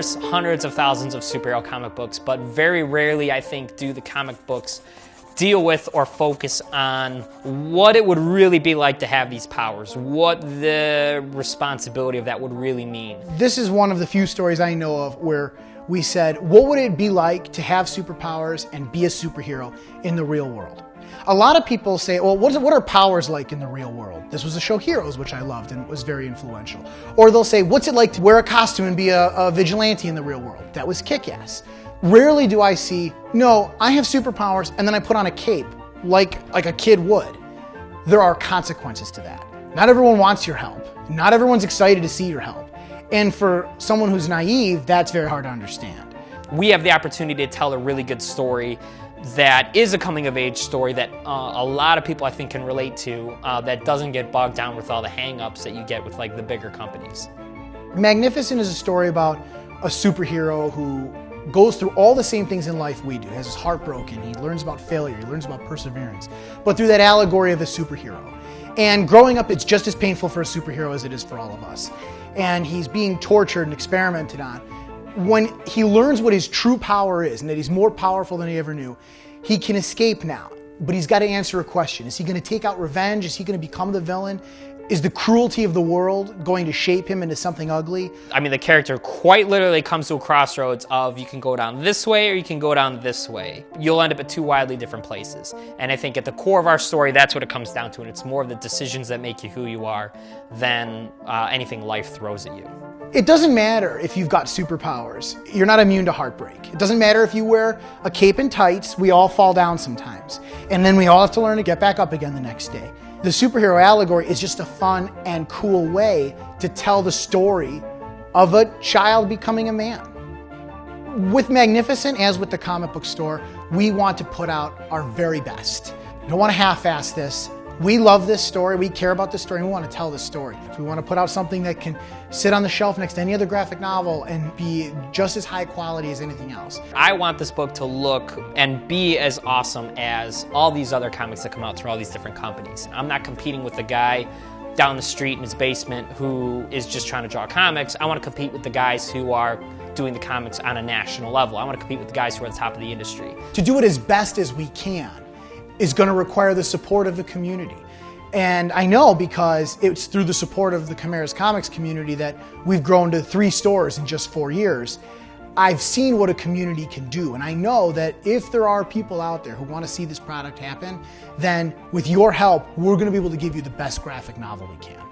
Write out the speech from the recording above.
there's hundreds of thousands of superhero comic books, but very rarely, I think, do the comic books deal with or focus on what it would really be like to have these powers, what the responsibility of that would really mean. This is one of the few stories I know of where we said, what would it be like to have superpowers and be a superhero in the real world? A lot of people say, well, what are powers like in the real world? This was the show Heroes, which I loved and was very influential. Or they'll say, what's it like to wear a costume and be a vigilante in the real world? That was Kick-Ass. Rarely do I see, no, I have superpowers and then I put on a cape like a kid would. There are consequences to that. Not everyone wants your help. Not everyone's excited to see your help. And for someone who's naive, that's very hard to understand. We have the opportunity to tell a really good story that is a coming-of-age story that a lot of people, I think, can relate to, that doesn't get bogged down with all the hang-ups that you get with like the bigger companies. Magnificent is a story about a superhero who goes through all the same things in life we do. He has his heart broken, he learns about failure, he learns about perseverance, but through that allegory of a superhero. And growing up, it's just as painful for a superhero as it is for all of us. And he's being tortured and experimented on. When he learns what his true power is, and that he's more powerful than he ever knew, he can escape now. But he's got to answer a question. Is he going to take out revenge? Is he going to become the villain? Is the cruelty of the world going to shape him into something ugly? I mean, the character quite literally comes to a crossroads of you can go down this way or you can go down this way. You'll end up at two wildly different places. And I think at the core of our story, that's what it comes down to. And it's more of the decisions that make you who you are than anything life throws at you. It doesn't matter if you've got superpowers. You're not immune to heartbreak. It doesn't matter if you wear a cape and tights. We all fall down sometimes. And then we all have to learn to get back up again the next day. The superhero allegory is just a fun and cool way to tell the story of a child becoming a man. With Magnificent, as with the comic book store, we want to put out our very best. We don't want to half-ass this. We love this story, we care about this story, and we want to tell this story. We want to put out something that can sit on the shelf next to any other graphic novel and be just as high quality as anything else. I want this book to look and be as awesome as all these other comics that come out through all these different companies. I'm not competing with the guy down the street in his basement who is just trying to draw comics. I want to compete with the guys who are doing the comics on a national level. I want to compete with the guys who are at the top of the industry. To do it as best as we can is going to require the support of the community. And I know because it's through the support of the Chimera's Comics community that we've grown to 3 stores in just 4 years. I've seen what a community can do, and I know that if there are people out there who want to see this product happen, then with your help, we're going to be able to give you the best graphic novel we can.